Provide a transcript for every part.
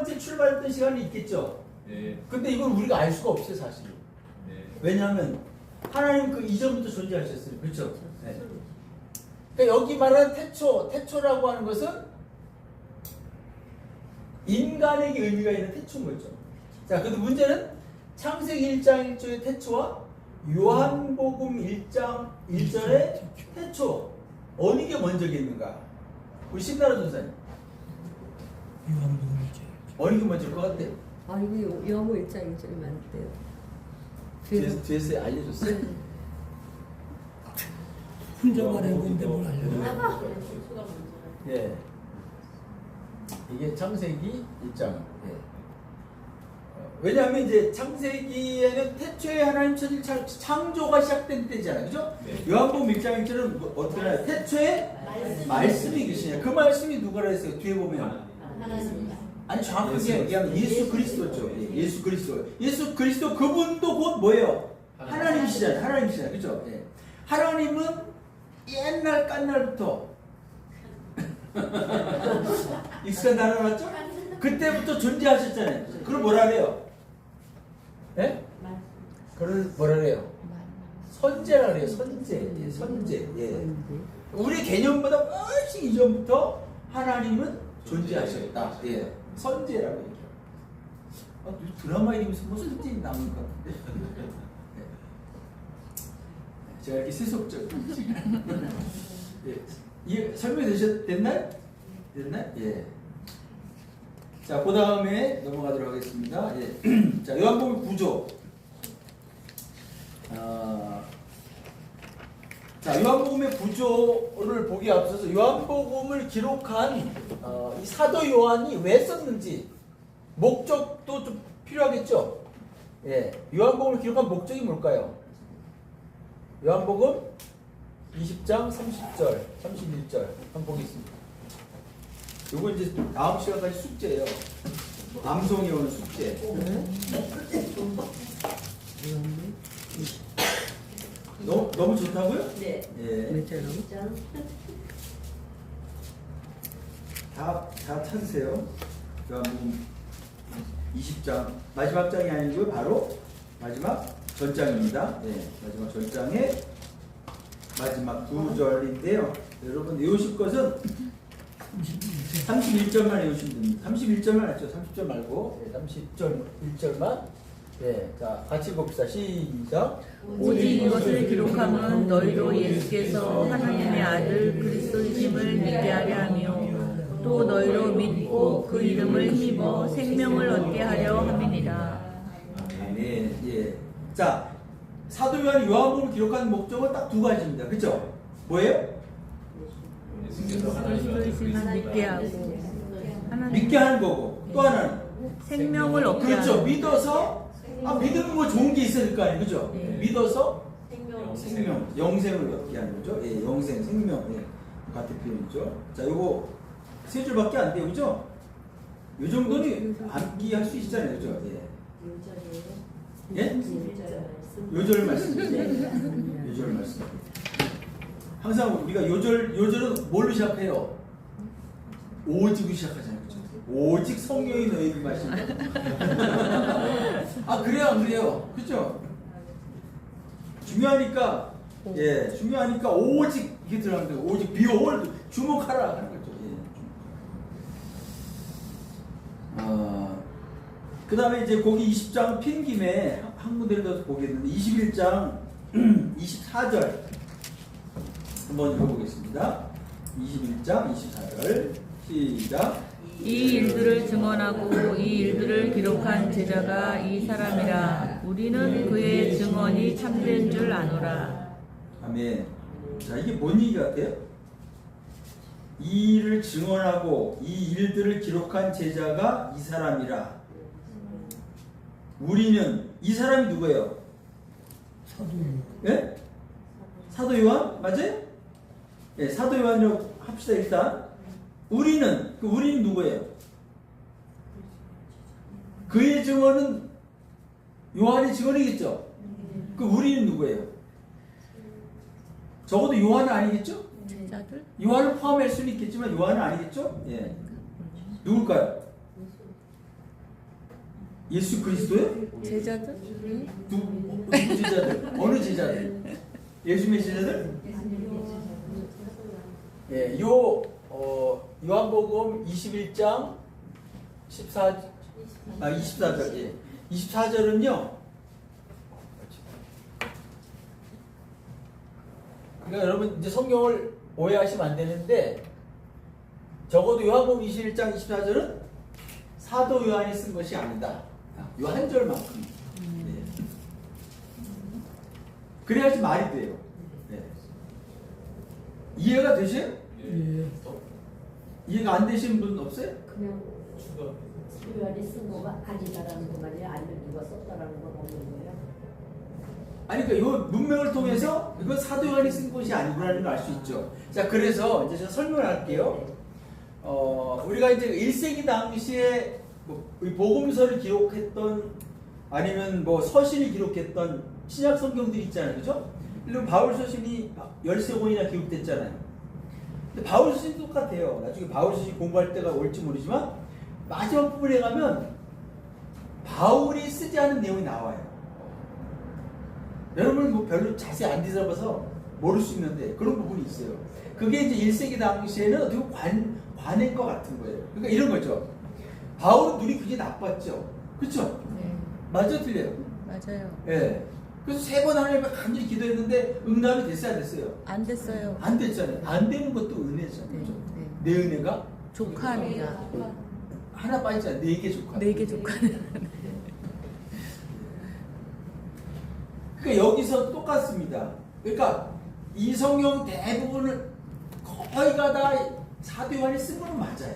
번째 출발했던 시간이 있겠죠. 네. 근데 이걸 우리가 알 수가 없어요, 사실. 네. 왜냐하면 하나님 그 이전부터 존재하셨어요. 그렇죠? 네. 그러니까 여기 말하는 태초라고 하는 것은 인간에게 의미가 있는 태초인 거죠. 자, 근데 문제는 창세기 1장 1절의 태초와 요한복음 1장 1절의 태초 어느 게 먼저겠는가? 우리 신나라 전사님 요한복음 1장. 어느 게 먼저일 것 같아요? 아 이거 영어 일장 일절이 많대요. 뒤에서 알려줬어요? 혼자 말하고 있는데 뭘 알려줘. 예. 이게 창세기 1장. 예. 왜냐하면 이제 창세기에는 태초에 하나님 천지 창조가 시작된 때잖아요. 그죠? 네. 요한복음 1장 1절은 어떠나요? 태초에 말씀이 계시냐. 그 말씀이 누구라 했어요? 뒤에 보면. 아니 정확하게 얘기하면 예수 그리스도죠. 예, 예수 그리스도. 예수 그리스도 그분도 곧 뭐예요? 하나님이시잖아요. 하나님이시잖아요. 그죠? 예. 하나님은 옛날 깐날부터 익숙한 단어 맞죠? 그때부터 존재하셨잖아요. 그걸 뭐라 그래요? 예? 그걸 뭐라 그래요? 선제라 그래요. 선제. 예, 선제. 예. 우리 개념보다 훨씬 이전부터 하나님은 존재하셨다. 예. 선제라고 얘기해요. 드라마 이름에서 무슨 선제 나오는 것 같은데? 예. 제가 이렇게 세속적. 예. 이해 설명됐나요? 됐나요? 예. 자, 그 다음에 넘어가도록 하겠습니다. 예. 자, 요한복음 구조. 자, 요한복음의 구조를 보기에 앞서서 요한복음을 기록한 이 사도 요한이 왜 썼는지 목적도 좀 필요하겠죠? 예. 요한복음을 기록한 목적이 뭘까요? 요한복음 20장 30절, 31절 한번 보겠습니다. 요거 이제 다음 시간까지 숙제예요. 암송이 오는 숙제. 너무 좋다고요? 네. 예. 다 찾으세요. 요한복음 20장 마지막 장이 아니고요. 바로 마지막 전장입니다. 예. 마지막 전장의 마지막 9절인데요. 여러분 외우실 것은 31절만 외우시면 됩니다. 31절만 했죠. 30절 말고 30절 1절만. 네, 자 같이 봅시다. 시작. 오직 이것을 기록함은 너희로 예수께서 하나님의 아들 그리스도이심을 믿게 하려 하며 또 너희로 믿고 그 이름을 힘입어 생명을 얻게 하려 함이니라. 네, 예. 자 사도 요한이 요한복음을 기록한 목적은 딱 두 가지입니다. 그렇죠? 뭐예요? 그리스도이심을 믿게 하고 믿게 하는 거고 또 하나는 생명을 얻게 그렇죠. 하고 믿어서 믿으면 뭐 좋은 게 있어야 될 거 아니에요, 그죠? 네. 믿어서 생명, 영생을 얻게 하는 거죠. 예, 영생, 생명, 예, 같은 표현이죠. 자, 요거 세 줄밖에 안 돼요, 그죠? 요 정도는 암기할 수 있잖아요, 그죠? 예, 예? 요절 말씀, 요절 말씀. 항상 우리가 요절은 뭘로 시작해요? 오직으로 시작하잖아요, 그죠? 오직 성령이 너희에게 마신다. 아 그래요 안 그래요? 그죠? 중요하니까 예 중요하니까 오직 이게 들어가는 거예요. 오직 비홀 주목하라 하는 거죠. 예. 그 다음에 이제 거기 20장 핀 김에 한 군데를 더 보겠는데 21장 24절 한번 읽어보겠습니다. 21장 24절 시작. 이 일들을 증언하고 이 일들을 기록한 제자가 이 사람이라. 우리는 그의 증언이 참된 줄 아노라. 아멘. 자, 이게 뭔 얘기 같아요? 이 일을 증언하고 이 일들을 기록한 제자가 이 사람이라. 우리는 이 사람이 누구예요? 사도 예? 사도 요한 맞아요? 예, 사도 요한이라고 합시다 일단. 우리는 그 우리는 누구예요? 그의 증언은 요한의 증언이겠죠? 그 우리는 누구예요? 적어도 요한은 아니겠죠? 제자들? 요한을 포함할 수는 있겠지만 요한은 아니겠죠? 예. 누굴까요? 예수 그리스도의 제자들? 누구 제자들? 어느 제자들? 예수님의 제자들? 예, 요한복음 21장 24절. 예. 24절은요. 그러니까 여러분 이제 성경을 오해하시면 안 되는데 적어도 요한복음 21장 24절은 사도 요한이 쓴 것이 아니다. 요 한 절만큼. 네. 그래야지 말이 돼요. 네. 이해가 되세요? 예. 이해가 안 되시는 분 없어요? 그냥 수요일에 쓴 거가 아니다라는 거 말이야? 아니면 누가 썼다라는 건 없는 거예요? 아니 그러니까 요 문맥을 통해서 이건 사도 요한이 쓴 것이 아니구나라는 걸 알 수 있죠. 자, 그래서 이제 제가 설명을 할게요. 우리가 이제 1세기 당시에 이 복음서를 기록했던 아니면 뭐 서신을 기록했던 신약 성경들이 있잖아요, 그죠? 물론 바울 서신이 13권이나 기록됐잖아요. 근데 바울 서신도 똑같아요. 나중에 바울 서신 공부할 때가 올지 모르지만 마지막 부분에 가면 바울이 쓰지 않은 내용이 나와요. 여러분은 뭐 별로 자세히 안 뒤져봐서 모를 수 있는데 그런 부분이 있어요. 그게 이제 1세기 당시에는 어떻게 관인 것 같은 거예요. 그러니까 이런 거죠. 바울은 눈이 굉장히 나빴죠. 그렇죠? 네. 맞아, 틀려요? 맞아요. 예. 그래서 3번 하나님께 간절히 기도했는데 응답이 됐어요, 안 됐어요? 안 됐어요. 안 됐잖아요. 안 되는 것도 은혜잖아요. 네, 그렇죠? 네. 내 은혜가 조카니라. 하나 빠지잖아요. 4개 조카. 4개 조카니라. 그러니까 여기서 똑같습니다. 그러니까 이 성경 대부분을 거의가 다 사도 요한이 쓴 거는 맞아요.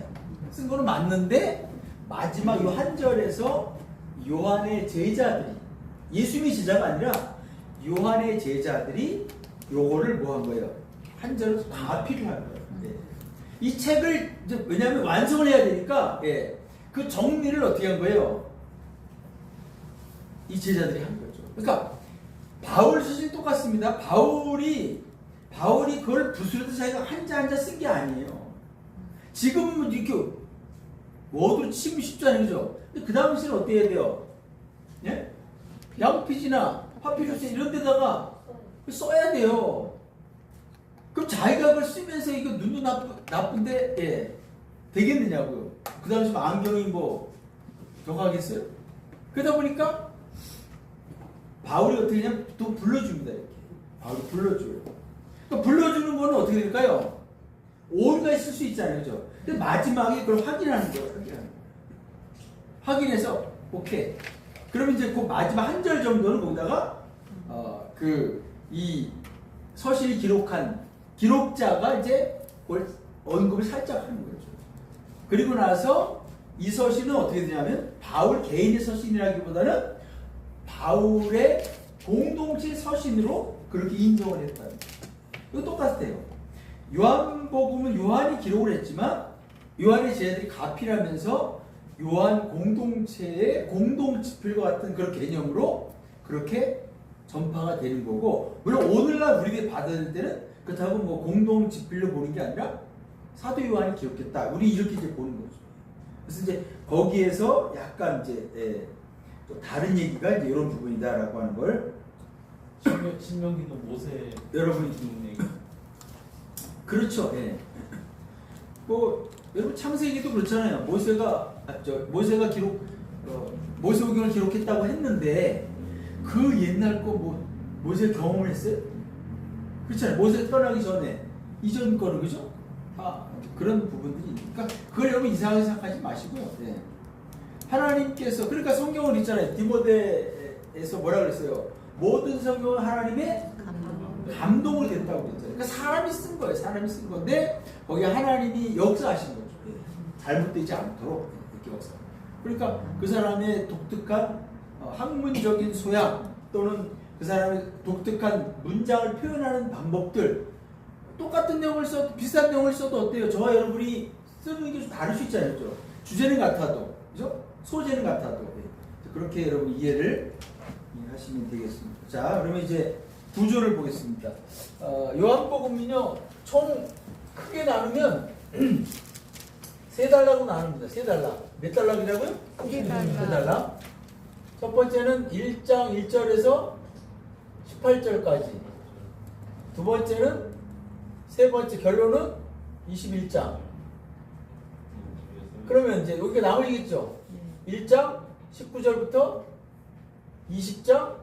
쓴 거는 맞는데 마지막 요 한 절에서 요한의 제자들이 예수님의 제자가 아니라 요한의 제자들이 요거를 뭐 한 거예요? 한 절을 가피를 한 거예요. 예. 이 책을 이제 왜냐하면 완성을 해야 되니까 예. 그 정리를 어떻게 한 거예요? 이 제자들이 한 거죠. 그러니까 바울 서신 똑같습니다. 바울이 그걸 부스러서 자기가 한자 한자 쓴 게 아니에요. 지금은 이렇게 워드로 치면 쉽잖아요, 그죠? 근데 그 당시에는 어떻게 해야 돼요? 예? 양피지나 파피루스 이런 데다가 써야 돼요. 그럼 자기가 그걸 쓰면서 이거 눈도 나쁜데 예, 되겠느냐고요. 그 당시 안경이 뭐 정하겠어요? 그러다 보니까 바울이 어떻게 하냐면 또 불러줍니다. 이렇게 바울이 불러줘요. 그러니까 불러주는 거는 어떻게 될까요? 오류가 있을 수 있잖아요, 그죠? 근데 마지막에 그걸 확인하는 거예요. 확인해서 오케이. 그러면 이제 그 마지막 한 절 정도는 거기다가 이 서신을 기록한 기록자가 이제 그걸 언급을 살짝 하는 거죠. 그리고 나서 이 서신은 어떻게 되냐면 바울 개인의 서신이라기보다는 바울의 공동체 서신으로 그렇게 인정을 했다는 거예요. 이거 똑같아요. 요한복음은 요한이 기록을 했지만 요한의 제자들이 가필하면서 요한 공동체의 공동지필과 같은 그런 개념으로 그렇게 전파가 되는 거고, 물론 오늘날 우리가 받을 때는 그렇다고 뭐 공동지필로 보는 게 아니라 사도 요한이 기록했다. 우리 이렇게 이제 보는 거죠. 그래서 이제 거기에서 약간 이제 또 다른 얘기가 이제 이런 부분이다라고 하는 걸 신명기도 모세 여러분이 듣는 얘기. 그렇죠. 예. 뭐 여러분 창세기도 그렇잖아요. 모세가 기록 모세오경을 기록했다고 했는데 그 옛날 거 뭐 모세 경험을 했어요? 그렇잖아요. 모세 떠나기 전에 이전 거는 그죠? 그런 부분들이 있으니까 그걸 여러분 이상하게 생각하지 마시고요. 예. 하나님께서 그러니까 성경을 있잖아요. 디모데에서 뭐라 그랬어요? 모든 성경은 하나님의 감동을 됐다고 그랬잖아요. 그러니까 사람이 쓴 거예요. 사람이 쓴 건데 거기에 하나님이 역사하신 거죠. 잘못되지 않도록 이렇게 역사. 그러니까 그 사람의 독특한 학문적인 소양 또는 그 사람의 독특한 문장을 표현하는 방법들 똑같은 내용을 써도 비슷한 내용을 써도 어때요? 저와 여러분이 쓰는 게 좀 다를 수 있잖아요. 그렇죠? 주제는 같아도 그죠? 소재는 같아도 그렇게 여러분 이해를 하시면 되겠습니다. 자, 그러면 이제 구조를 보겠습니다. 요한복음은요 총 크게 나누면 세 달락으로 나눕니다. 세 달락. 몇 달락이라고요? 세 달락. 세 달락. 첫 번째는 1장 1절에서 18절까지. 두 번째는 세 번째 결론은 21장. 그러면 이제 여기가 나머지겠죠. 1장 19절부터 20장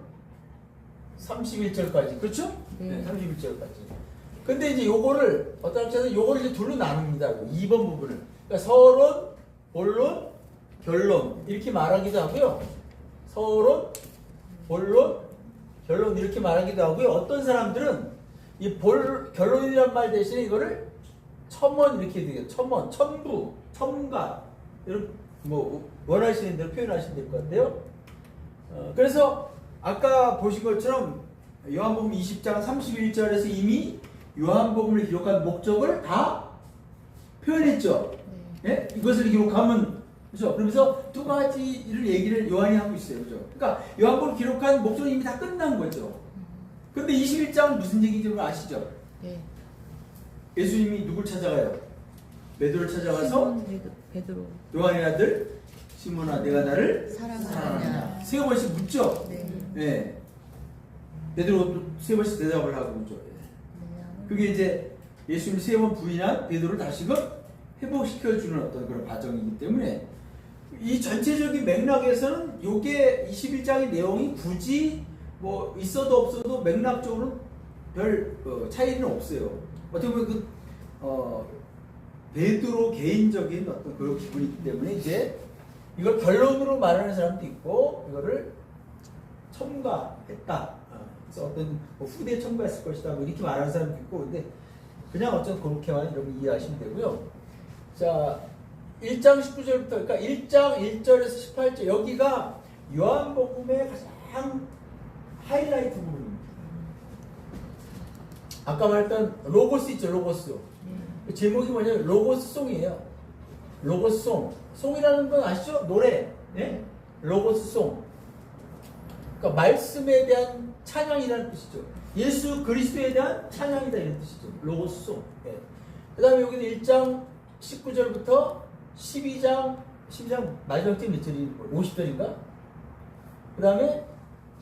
31절까지. 그렇죠? 네, 31절까지. 근데 이제 요거를 어떤 학자는 요거를 이제 둘로 나눕니다. 2번 부분을. 그러니까 서론, 본론, 결론 이렇게 말하기도 하고요. 서론, 본론, 결론 이렇게 말하기도 하고요. 어떤 사람들은 이 결론이란 말 대신에 이거를 첨언 이렇게 되게 첨언, 첨부, 첨가 이런 뭐 원하시는 대로 표현하시면 될 것 같아요. 그래서 아까 보신 것처럼 요한복음 20장 31절에서 이미 요한복음을 기록한 목적을 다 표현했죠. 예? 이것을 기록하면 그렇죠. 그러면서 두 가지를 얘기를 요한이 하고 있어요. 그렇죠? 그러니까 요한복음을 기록한 목적은 이미 다 끝난 거죠. 근데 21장은 무슨 얘기인지 아시죠? 네. 예수님이 누굴 찾아가요? 베드로를 찾아가서 베드로 요한의 아들 시몬아 내가 나를 사랑하느냐 세 번씩 묻죠. 네. 네. 베드로도 세 번씩 대답을 하고 묻죠. 그게 이제 예수님이 세 번 부인한 베드로를 다시금 회복시켜주는 어떤 그런 과정이기 때문에 이 전체적인 맥락에서는 요게 21장의 내용이 굳이 뭐 있어도 없어도 맥락적으로는 별 차이는 없어요. 어떻게 보면 베드로 개인적인 어떤 그런 기분이기 때문에 이제 이걸 결론으로 말하는 사람도 있고 이거를 첨가했다. 그래서 어떤 뭐 후대에 첨가했을 것이다. 뭐 이렇게 말하는 사람도 있고 근데 그냥 어쨌든 그렇게만 여러분 이해하시면 되고요. 자, 1장 19절부터 그러니까 1장 1절에서 18절 여기가 요한복음의 가장 하이라이트 부분입니다. 아까 말했던 로고스 있죠, 로고스. 제목이 뭐냐면 로고스송이에요. 로고스송. 송이라는 건 아시죠? 노래. 네? 로고스송. 그러니까 말씀에 대한 찬양이라는 뜻이죠. 예수 그리스도에 대한 찬양이다 이런 뜻이죠. 로고스송. 네. 그 다음에 여기는 1장 19절부터 12장 마지막 때 몇 절이 50절인가? 그 다음에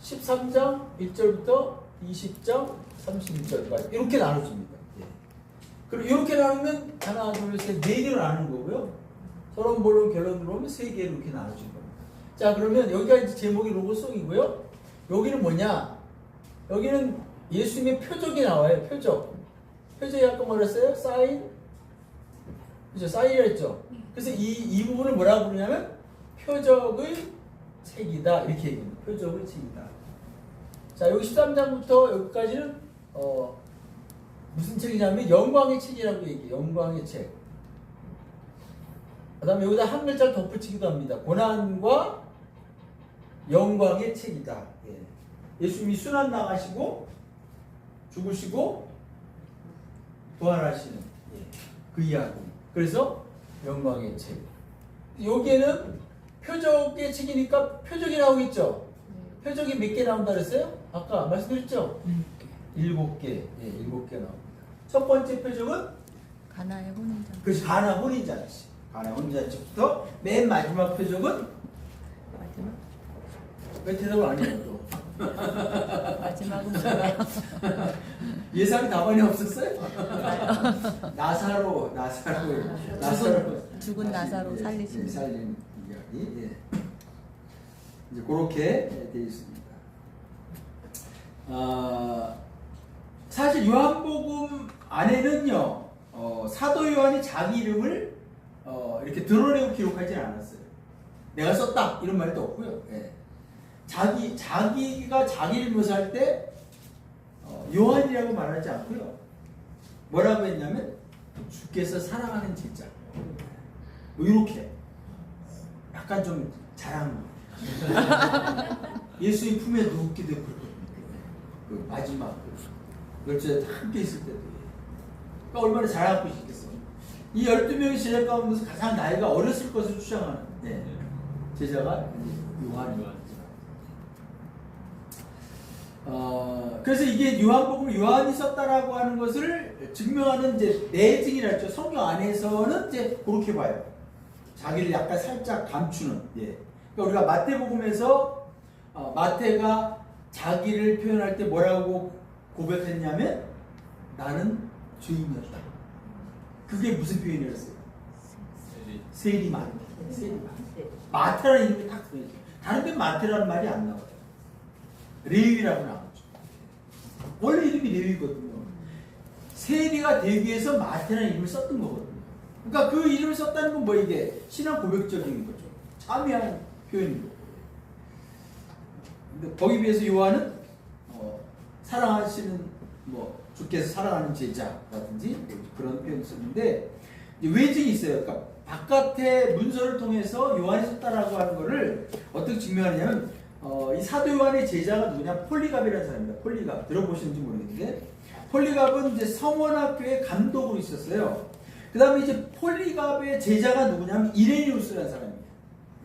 13장 1절부터 20장 31절까지 이렇게 나눠집니다. 예. 그리고 이렇게 나누면 하나, 둘, 셋, 네 개로 나누는 거고요. 서론, 본론, 결론으로 보면 세 개로 이렇게 나눠진 겁니다. 자, 그러면 여기가 이제 제목이 로고송이고요. 여기는 뭐냐? 여기는 예수님의 표적이 나와요. 표적. 표적이 아까 뭐랬어요? 사인. 그죠? 사인이라 했죠. 그래서 이 부분을 뭐라고 부르냐면 표적의 책이다. 이렇게 얘기합니다. 표적의 책이다. 자, 여기 13장부터 여기까지는 무슨 책이냐면 영광의 책이라고 얘기해요. 영광의 책. 그 다음에 여기다 한 글자를 덧붙이기도 합니다. 고난과 영광의 책이다. 예. 예수님이 순환 당하시고 죽으시고 부활하시는 그 이야기. 그래서 영광의 책. 여기에는 표적의 책이니까 표적이 나오겠죠. 표적이 몇 개 나온다 그랬어요? 아까 말씀드렸죠? 7개. 예, 7개 나옵니다. 첫 번째 표적은 가나의 혼인잔치. 그것이 가나 혼인잔치. 가나 혼인잔치부터 맨 마지막 표적은 마지막? 왜 대답을 안 해요? 또? 마지막은 뭐예요? 예상이 답안이 없었어요? 나사로 죽은 나사로 살리시는 살리는 이야기. 예. 이제 그렇게 되어 있습니다. 사실 요한복음 안에는요 사도 요한이 자기 이름을 이렇게 드러내고 기록하지는 않았어요. 내가 썼다 이런 말도 없고요. 예. 자기가 자기를 묘사할 때 요한이라고 말하지 않고요. 뭐라고 했냐면 주께서 사랑하는 제자. 뭐 이렇게 약간 좀 자랑. 예수의 품에 눕기도 그 마지막 열주에 함께 있을 때도 그러니까 얼마나 자랑하고 싶겠어. 이 12명의 제자 가운데서 가장 나이가 어렸을 것을 주장하는 제자가 요한이에요. 그래서 이게 요한복음을 요한이 썼다라고 하는 것을 증명하는 이제 내증이라 했죠. 성경 안에서는 이제 그렇게 봐요. 자기를 약간 살짝 감추는. 예. 그러니까 우리가 마태복음에서 마태가 자기를 표현할 때 뭐라고 고백했냐면 나는 죄인이었다. 그게 무슨 표현이었어요? 세리만. 마태라는 이름이 딱 들어있어요. 다른 데 마태라는 말이 안 나와요. 레위라고 나오죠. 원래 이름이 레위거든요. 세리가 되기 위해서 마태라는 이름을 썼던 거거든요. 그러니까 그 이름을 썼다는 건 뭐 이게 신앙 고백적인 거죠. 참여하는 표현인 거고. 근데 거기에 비해서 요한은 사랑하시는 뭐 주께서 사랑하는 제자라든지 그런 표현을 썼는데 외증이 있어요. 그러니까 바깥의 문서를 통해서 요한이 썼다라고 하는 거를 어떻게 증명하냐면 이 사도 요한의 제자가 누구냐? 폴리갑이라는 사람입니다. 폴리갑 들어보시는지 모르겠는데 폴리갑은 이제 성원학교의 감독으로 있었어요. 그 다음에 이제 폴리갑의 제자가 누구냐면 이레니우스라는 사람입니다.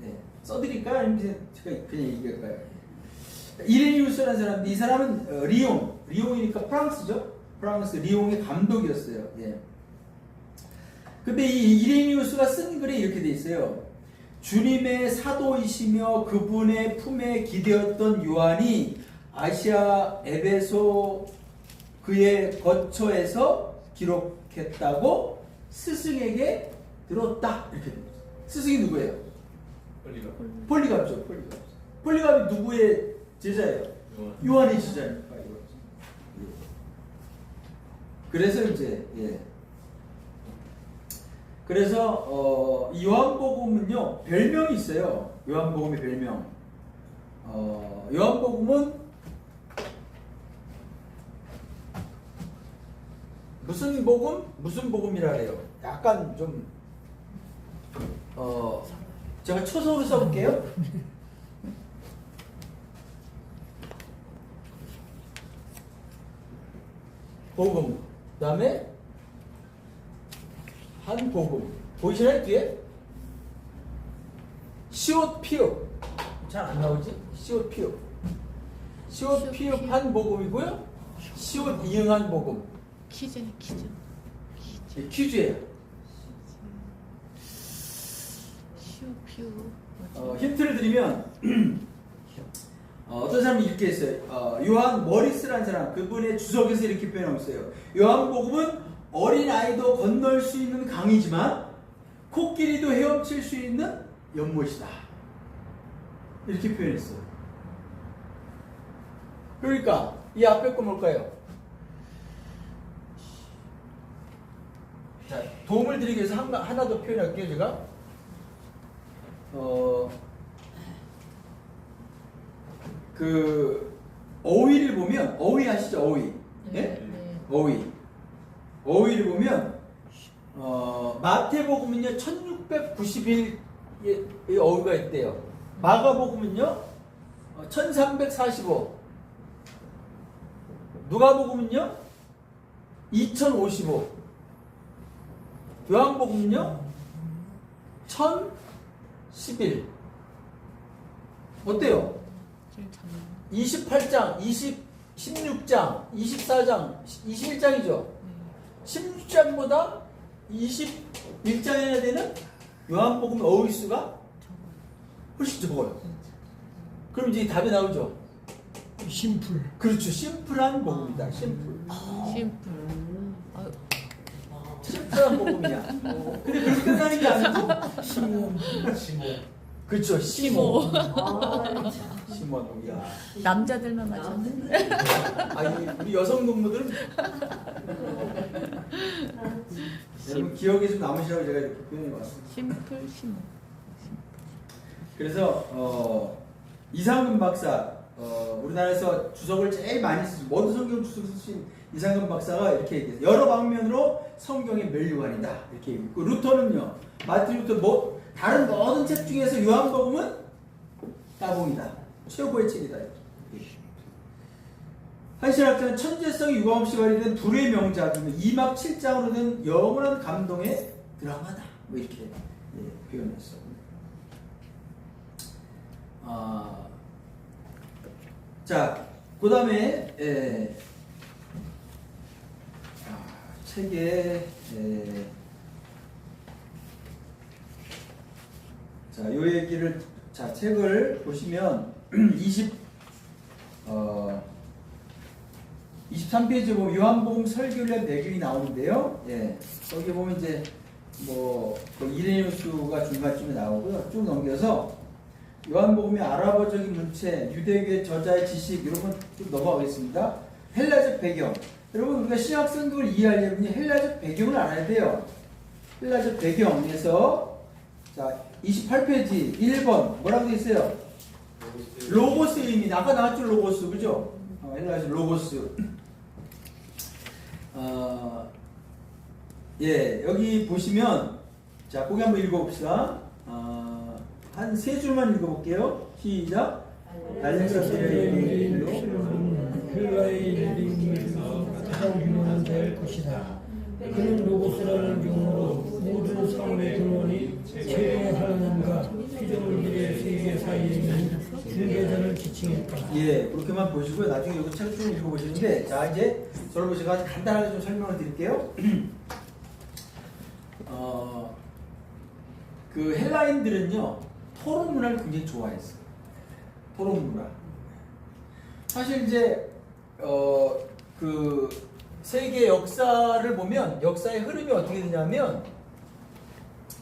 네. 써드릴까요? 아니면 제가 그냥 얘기할까요? 이레니우스라는 사람인데 이 사람은 리옹이니까 프랑스죠? 프랑스 리옹의 감독이었어요. 예. 근데 이 이레니우스가 쓴 글에 이렇게 돼 있어요. 주님의 사도이시며 그분의 품에 기대었던 요한이 아시아 에베소 그의 거처에서 기록했다고 스승에게 들었다. 이렇게 됩니다. 스승이 누구예요? 폴리갑죠. 폴리갑이 누구의 제자예요? 요한의 제자니까. 그래서 이제 그래서 이 요한복음은요 별명이 있어요. 요한복음의 별명. 요한복음은 무슨 복음? 무슨 복음이라 그래요? 약간 좀 제가 초성으로 써볼게요. 복음. 그 다음에 한 복음. 보이시나요? 뒤에? 시옷 피읍. 잘 안 나오지? 시옷 피읍. 시옷 피읍 한 복음이고요. 시옷 이응한 복음. 퀴즈네, 퀴즈. 네, 퀴즈예요. 슈퓨. 힌트를 드리면 어떤 사람이 이렇게 했어요. 요한 머리스라는 사람, 그분의 주석에서 이렇게 표현하고 있어요. 요한복음은 어린아이도 건널 수 있는 강이지만 코끼리도 헤엄칠 수 있는 연못이다. 이렇게 표현했어요. 그러니까 이 앞에 거 뭘까요? 자, 도움을 드리기 위해서 하나 더 표현할게요. 제가 그 어휘를 보면 어휘 아시죠? 어휘. 네? 어휘를 보면 마태복음은요 1691의 어휘가 있대요. 마가복음은요 1345. 누가복음은요 2055. 요한복음은요 1011. 어때요? 28장, 16장, 24장, 21장이죠. 16장보다 21장이나 되는 요한복음 어휘수가 훨씬 적어요. 그럼 이제 답이 나오죠. 심플. 그렇죠. 심플한 복음이다. 심플. 심플한 복음이야. 근데 그렇게 끝나는 게 아니고 그렇죠. 시모. 시모야. 남자들만 맞췄네. 아니 우리 여성 동무들은 여러분 기억에 좀 남으시라고 제가 이렇게 표현해봤습니다. 심플 시모. 그래서 이상근 박사 우리나라에서 주석을 제일 많이 쓰신 모든 성경 주석을 쓰신 이상근 박사가 이렇게 얘기해요. 여러 방면으로 성경의 멸류관이다 이렇게 얘기했고 루터는요 마틴 루터 다른 모든 책 중에서 요한복음은 따봉이다. 최고의 책이다. 한신학자는 천재성이 유감없이 발휘된 불의 명작 2막 7장으로 된 영원한 감동의 드라마다. 뭐 이렇게 표현했어. 자, 그 다음에 책에 자, 요 얘기를 자, 책을 보시면 23페이지 보면 요한복음 설교를 위한 배경이 나오는데요. 예. 거기 보면 이제 이레니우스가 중간쯤에 나오고요. 쭉 넘겨서 요한복음의 아랍어적인 문체, 유대교의 저자의 지식 이런 건 좀 넘어가겠습니다. 헬라적 배경. 여러분 우리가 신약 성경을 이해하려면 헬라적 배경을 알아야 돼요. 헬라적 배경에서 자 28페이지 1번 뭐라고 되어 있어요? 로고스의 의미입니다. 아까 나왔죠 로고스 그죠? 헬라적 로고스. 예 여기 보시면 자 거기 한번 읽어봅시다. 한 세 줄만 읽어볼게요. 시작. 헬라의 이름으로 가장 유명한 될 것이다. 그는 로고스라는 용어로 모든 사람의 근원이 최고의 하나님과 피조물들의 세계 사이에 있는 중개자를 지칭했다. 예, 그렇게만 보시고요. 나중에 이거 책 좀 읽어보시는데, 자 이제 저를 제가 간단하게 좀 설명을 드릴게요. 그 헬라인들은요 토론 문화를 굉장히 좋아했어요. 토론 문화. 사실 이제 그 세계 역사를 보면 역사의 흐름이 어떻게 되냐면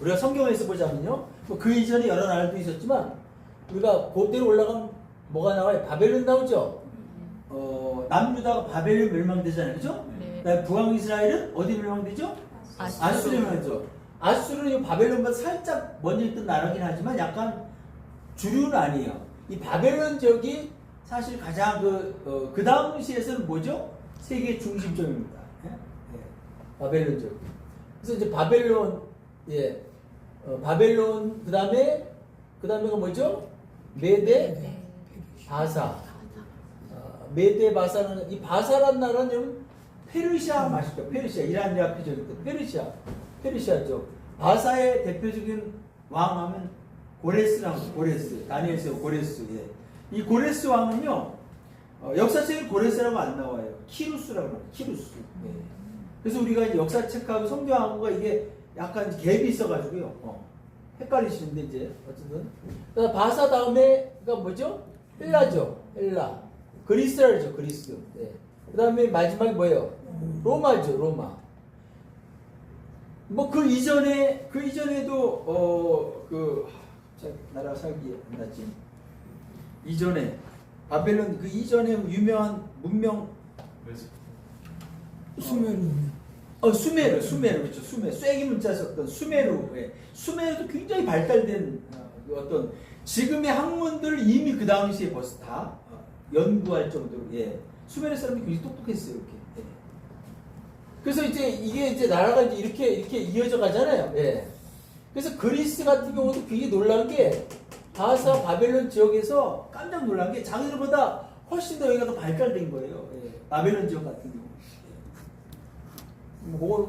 우리가 성경에서 보자면요 그 이전에 여러 나라도 있었지만 우리가 그때로 올라가면 뭐가 나와요? 바벨론 나오죠. 남유다가 바벨론 멸망되잖아요, 그죠? 네. 그다음에 북왕 이스라엘은 어디 멸망되죠? 아수르 멸망되죠. 아수르는 바벨론보다 살짝 먼저 있던 나라긴 하지만 약간 주류는 아니에요. 이 바벨론 지역이 사실 가장 그 당시에서는 뭐죠? 세계 중심점입니다. 예? 바벨론 지역. 그래서 이제 바벨론, 바벨론 그다음에가 뭐죠? 메데, 바사. 메데, 바사는 이 바사란 나라는 페르시아 맛이죠. 페르시아, 이란 이라크 지역이죠. 페르시아죠. 바사의 대표적인 왕하면 고레스라고 고레스, 다니엘서 고레스. 예. 이 고레스 왕은요 역사책에 고레스라고 안 나와요. 키루스라고 해요. 키루스. 예. 그래서 우리가 역사책하고 성경하고가 이게 약간 갭이 있어가지고요. 헷갈리시는데 이제 어쨌든 바사 다음에가 뭐죠? 헬라죠. 헬라. 그리스라죠. 그리스. 예. 그 다음에 마지막이 뭐예요? 로마죠. 로마. 뭐 그 이전에도 나라 살기 안 났지. 이전에 바벨론 그 이전에 유명한 문명 수메르. 수메르 그렇죠. 쐐기 문자 썼던 수메르. 예. 수메르도 굉장히 발달된 어떤 지금의 학문들 이미 그 당시에 벌써 다 연구할 정도로 수메르 사람이 굉장히 똑똑했어요. 이렇게. 예. 그래서 이게 이제 나라가 이렇게 이어져 가잖아요. 예. 그래서 그리스 같은 경우도 굉장히 놀란 게 바사 바벨론 지역에서 깜짝 놀란 게 자기들보다 훨씬 더 여기가 더 발달된 거예요. 예. 바벨론 지역 같은 경우.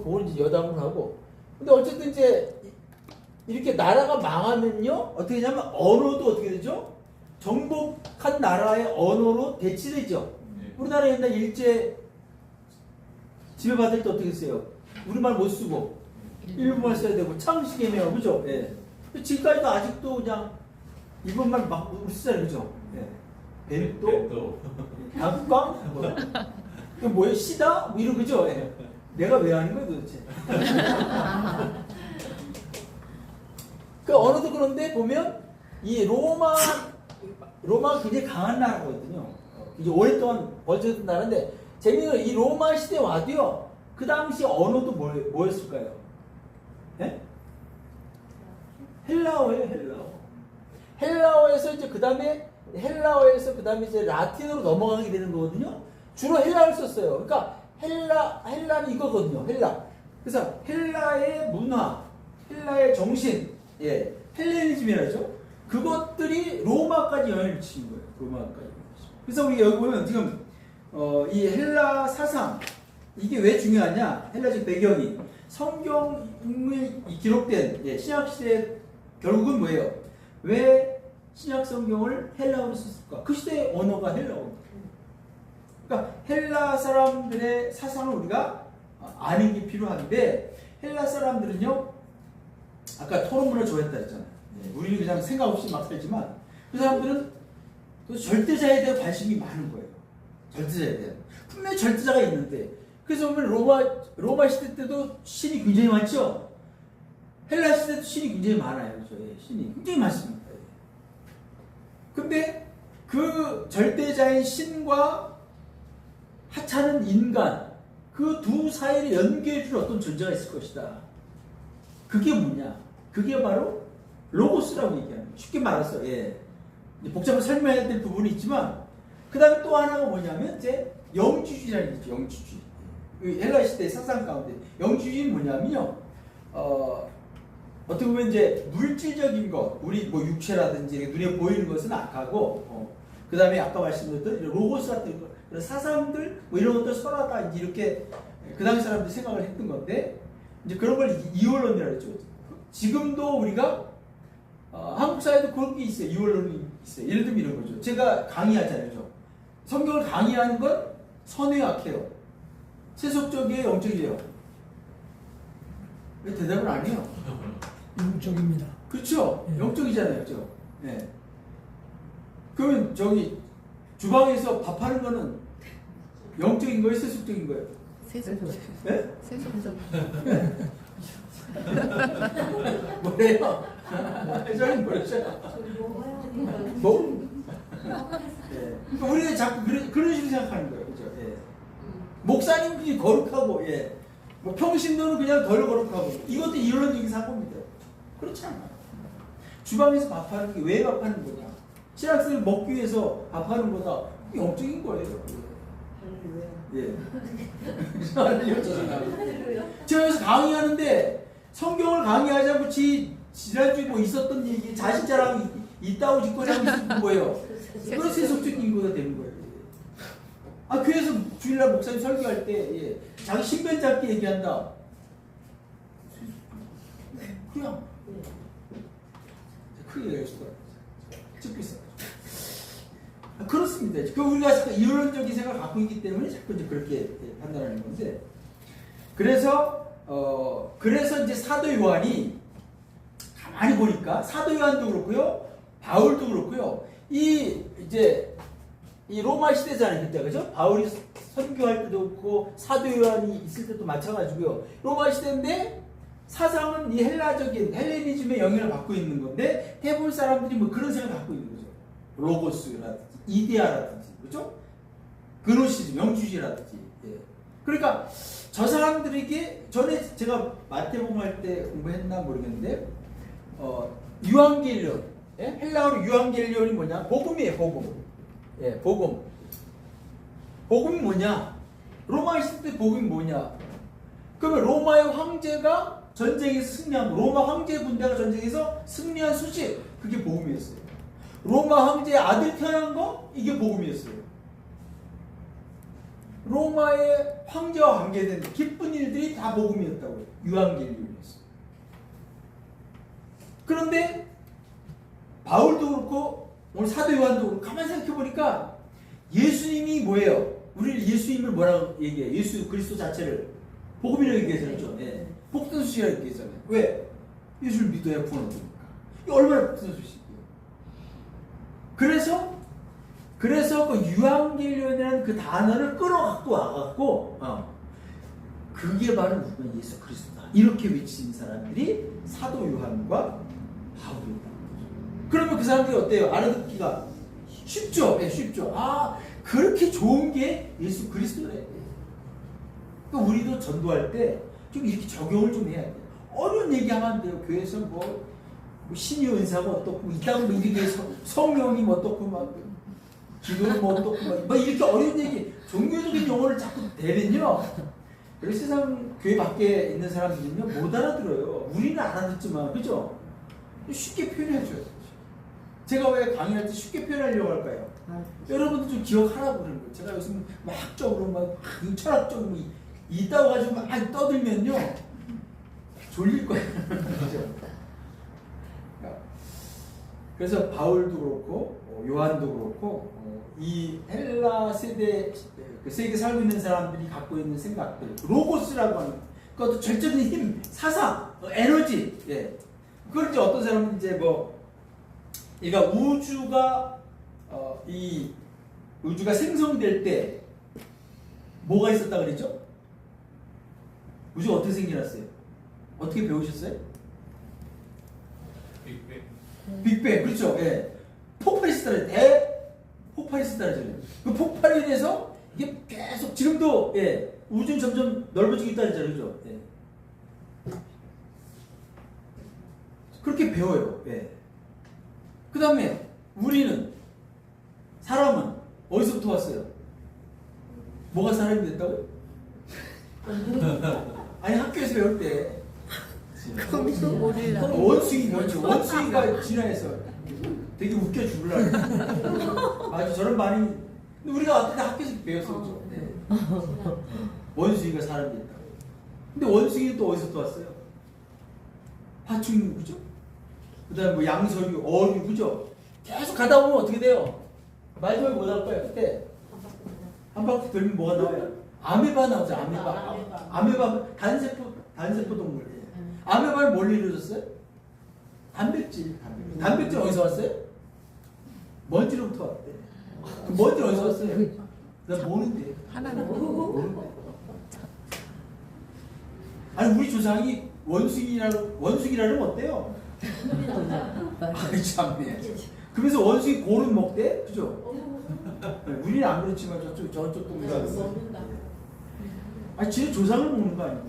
그걸 이제 여담을 하고. 근데 어쨌든 이제 이렇게 나라가 망하면요 어떻게 되냐면 언어도 어떻게 되죠? 정복한 나라의 언어로 대치되죠. 우리나라 옛날 일제 지배받을 때 어떻게 했어요? 우리말 못 쓰고 일본말 써야 되고 창시개명 그죠? 예. 지금까지도 아직도 그냥 일본말 막 우리 쓰잖아요, 그죠? 예. 벤또, 단광, 그 뭐예요? 시다, 뭐 이런 거죠? 예. 내가 왜 하는 거야 도대체? 그 언어도 그런데 보면 이 로마가 굉장히 강한 나라거든요. 이제 오랫동안 번져있던 나라인데 재미있는 건 이 로마 시대 와도요. 그 당시 언어도 뭐였을까요? 예? 헬라어예요. 헬라어에서 이제 그다음에 이제 라틴어로 넘어가게 되는 거거든요. 주로 헬라어를 썼어요. 그러니까 헬라는 이거거든요. 헬라. 그래서 헬라의 문화, 헬라의 정신, 헬레니즘이라죠. 그것들이 로마까지 영향을 미치는 거예요. 로마까지. 그래서 우리 여기 보면 지금 이 헬라 사상 이게 왜 중요하냐? 헬라적 배경이 성경이 기록된 신약 시대 결국은 뭐예요? 왜 신약 성경을 헬라어로 썼을까? 그 시대의 언어가 헬라어입니다. 그러니까 헬라 사람들의 사상을 우리가 아는 게 필요한데 헬라 사람들은요 아까 토론 문화를 좋아했다 했잖아요. 우리는 그냥 생각 없이 막 살지만 그 사람들은 또 절대자에 대한 관심이 많은 거예요. 절대자에 대한. 분명히 절대자가 있는데, 그래서 보면 로마 시대 때도 신이 굉장히 많죠. 헬라 시대도 신이 굉장히 많아요. 그렇죠? 예, 신이 굉장히 많습니다. 예. 근데 그 절대자인 신과 하찮은 인간, 그 두 사이를 연결해줄 어떤 존재가 있을 것이다. 그게 뭐냐? 그게 바로 로고스라고 얘기하는 거예요. 쉽게 말해서, 예. 복잡하게 설명해야 될 부분이 있지만, 그 다음에 또 하나가 뭐냐면, 이제 영주주의라는 게 있죠. 영주주의. 헬라 시대의 사상 가운데 영주주의는 뭐냐면요. 어떻게 보면 이제 물질적인 것, 우리 뭐 육체라든지 눈에 보이는 것은 악하고, 그 다음에 아까 말씀드렸던 로고스 같은 거, 그런 사상들, 뭐 이런 것들 선하다, 이렇게 그 당시 사람들이 생각을 했던 건데, 이제 그런 걸 이원론이라고 했죠. 지금도 우리가, 한국 사회도 그런 게 있어요. 이원론이 있어요. 예를 들면 이런 거죠. 제가 강의하잖아요. 그죠? 성경을 강의하는 건 선해요, 악해요? 세속적이에요, 영적이에요? 왜 대답을 안 해요? 영적입니다. 그렇죠? 영적이잖아요, 그죠? 네. 그러면 저기 주방에서 밥하는 거는 영적인 거예요, 세속적인 거예요? 세속적. 네? 세속적. 뭐래요? 저는 모르죠. 뭐? 예. 그러니까 우리가 자꾸 그런 식으로 생각하는 거예요, 그죠? 예. 목사님들이 거룩하고, 예. 뭐 평신도는 그냥 덜 거룩하고, 이것도 이론적인 사고입니다. 그렇지 않아요. 주방에서 밥하는 게 왜 밥하는 거냐? 신학생을 먹기 위해서 밥하는 거다. 영적인 거예요. 예. 제가 여기서 강의하는데 성경을 강의하지 않고 지난주에 뭐 있었던 얘기, 자신 자랑이 있다고 짓거리 하고 있는 거예요. 그런 세속적인 거가 되는 거예요. 아, 교회에서 주일날 목사님 설교할 때, 예, 자기 신변 잡기 얘기한다. 그냥 크게 얘기할 수가 찍고 있어요. 아, 그렇습니다. 그 우리가 이론적인 생각을 갖고 있기 때문에 자꾸 이제 그렇게 판단하는 건데, 그래서 이제 사도 요한이 가만히 보니까 사도 요한도 그렇고요, 바울도 그렇고요, 이 로마 시대잖아요, 그때. 그죠? 바울이 선교할 때도 그렇고 사도 요한이 있을 때도 마찬가지고요. 로마 시대인데 사상은 이 헬라적인 헬레니즘의 영향을 받고 있는 건데, 대부분 사람들이 뭐 그런 생각을 갖고 있는 거죠. 로고스라든지 이데아라든지, 그죠? 그노시즘, 영주주의라든지. 예. 그러니까 저 사람들에게, 전에 제가 마태복음 할 때 공부했나 모르겠는데, 유앙겔리온, 예? 헬라어로 유앙겔리온이 뭐냐? 복음이에요, 복음. 예, 복음. 복음이 뭐냐? 로마 시대 때 복음이 뭐냐? 그러면 로마의 황제가 전쟁에서 승리한 거, 로마 황제 군대가 전쟁에서 승리한 소식, 그게 복음이었어요. 로마 황제의 아들 태어난 거, 이게 복음이었어요. 로마의 황제와 관계된 기쁜 일들이 다 복음이었다고요. 유앙겔리온이었어요. 그런데 바울도 그렇고 오늘 사도 요한도 그렇고 가만히 생각해보니까 예수님이 뭐예요? 우리 예수님을 뭐라고 얘기해요? 예수 그리스도 자체를 복음이라고 얘기하잖아요. 네. 복된 소식이라고 얘기하잖아요. 왜? 예수를 믿어야 구원 얻으니까. 이게 얼마나 복된 소식이에요. 그래서 그 유앙겔리온이라는 그 단어를 끌어갖고 와갖고, 그게 바로 누가 예수 그리스도다. 이렇게 외친 사람들이 사도 요한과 바울이다. 그러면 그 사람들이 어때요? 알아듣기가 쉽죠? 네, 쉽죠. 아, 그렇게 좋은 게 예수 그리스도래. 그러니까 우리도 전도할 때 좀 이렇게 적용을 좀 해야 돼요. 어려운 얘기하면 안 돼요. 교회에서 뭐 신의 은사가 어떻고, 이 땅 뭐 이렇게 성령이 뭐 어떻고, 막 기도는 뭐 어떻고, 막 이렇게 어려운 얘기, 종교적인 용어를 자꾸 대면요. 그래서 세상 교회 밖에 있는 사람들은요 못 알아들어요. 우리는 알아듣지만, 그죠? 쉽게 표현해줘요. 제가 왜 강의할 때 쉽게 표현하려고 할까요? 여러분도 좀 기억하라고 그러는 거예요. 제가 여기서 막 학적으로 막 철학적으로 있다고 가지고 막 떠들면요 졸릴 거예요. 그죠? 그래서 바울도 그렇고 요한도 그렇고 이 헬라 세대, 그 세계 살고 있는 사람들이 갖고 있는 생각들, 로고스라고 하는 그것도 절대적인 힘, 사상, 에너지, 예. 그걸 이제 어떤 사람은 이제 뭐 그러니까 이 우주가 생성될 때 뭐가 있었다 그랬죠? 우주가 어떻게 생겨났어요? 어떻게 배우셨어요? 빅뱅. 빅뱅, 그렇죠? 예. 폭발이 있었다, 폭발이 있었다잖아요. 그 폭발에 대해서 이게 계속 지금도 우주는 점점 넓어지고 있다 그랬잖아요, 그죠? 예. 그렇게 배워요. 그 다음에 사람은 어디서부터 왔어요? 뭐가 사람이 됐다고요? 아니 학교에서 배울 때 모릴라. 원숭이 그렇죠. 원숭이가 진화해서 되게 웃겨 죽으려고. 맞아, 저런 많이. 근데 우리가 어떤 때 학교에서 배웠었죠. 원숭이가 사람이 됐다고. 근데 원숭이는 또 어디서 또 왔어요? 파충류, 그죠? 그 다음에 뭐 양서류, 어류, 그죠? 계속 가다 보면 어떻게 돼요? 마지막에 뭐 나올 거예요? 그때 한 바퀴 돌면 뭐가 나와요? 아메바 나오죠. 아메바 단세포 동물. 아메바는 뭘 이루어졌어요? 단백질. 단백질 어디서 왔어요? 먼지로부터 왔대. 그 먼지 어디서 왔어요? 나 모르는데. 모르는데. 아니 우리 조상이 원숭이라면 어때요? 아 참네. 그래서 원숭이 골은 먹대, 그죠? 우리는 안 그렇지만 저쪽 동물은. 아니 지 조상을 먹는 거 아니에요?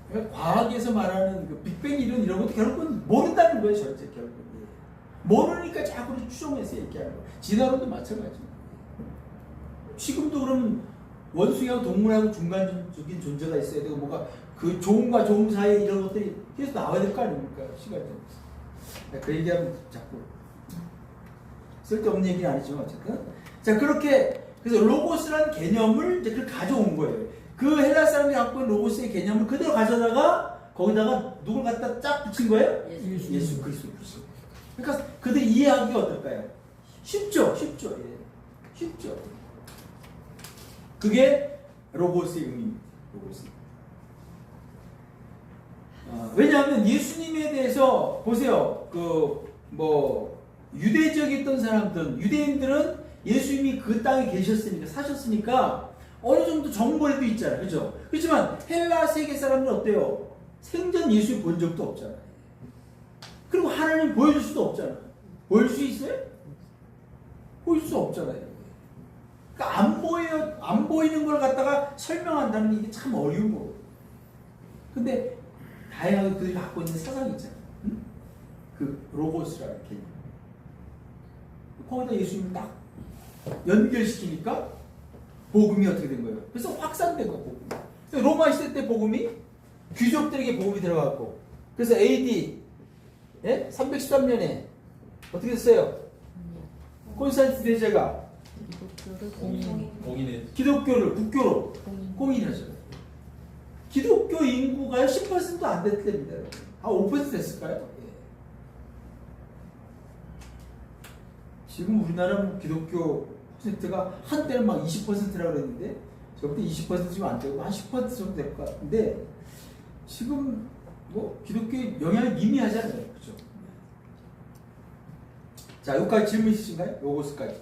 그러니까 과학에서 말하는 그 빅뱅 이런 것도 결국은 모른다는 거예요, 전체 결국은. 모르니까 자꾸 추정해서 얘기하는 거예요. 진화론도 마찬가지입니다. 지금도 그러면 원숭이하고 동물하고 중간적인 존재가 있어야 되고 뭐가 그 종과 종 사이에 이런 것들이 계속 나와야 될 거 아닙니까? 시간이 되면서. 그 얘기하면 자꾸 쓸데없는 얘기는 아니지만 어쨌든. 자, 그렇게 그래서 로고스라는 개념을 이제 그걸 가져온 거예요. 그 헬라 사람들이 갖고 있는 로고스의 개념을 그대로 가져다가 거기다가 누굴 갖다 쫙 붙인 거예요? 예수 그리스도 붙인 거예요. 그러니까 그들이 이해하기가 어떨까요? 쉽죠? 쉽죠? 그게 로고스의 의미입니다. 로고스. 왜냐하면 예수님에 대해서 보세요. 유대적이었던 사람들은, 유대인들은 예수님이 그 땅에 계셨으니까, 사셨으니까 어느 정도 정보라도 있잖아요. 그죠? 그렇지만 헬라 세계 사람들은 어때요? 생전 예수님 본 적도 없잖아요. 그리고 하나님 보여줄 수도 없잖아요. 보일 수 있어요? 보일 수 없잖아요. 그러니까 안 보이는 걸 갖다가 설명한다는 게 참 어려운 거예요. 근데 다양하게 그들이 갖고 있는 사상이 있잖아요. 응? 그 로고스라는 개념. 거기다 예수님을 딱 연결시키니까 복음이 어떻게 된 거예요? 그래서 확산된 거예요, 복음이. 로마 시대 때 복음이 귀족들에게 복음이 들어갔고, 그래서 AD 313년에 어떻게 됐어요? 콘스탄틴 대제가 기독교를 국교로 공인하죠. 기독교 인구가 10%도 안 됐답니다. 한 5% 됐을까요? 지금 우리나라 기독교 퍼센트가 한때는 막 20%라고 그랬는데 저부터 20% 지금 안 되고 한 10% 정도 될 것 같은데 지금 뭐 기독교의 영향이 미미하잖아요. 그렇죠? 자, 여기까지 질문 있으신가요? 요거스까지.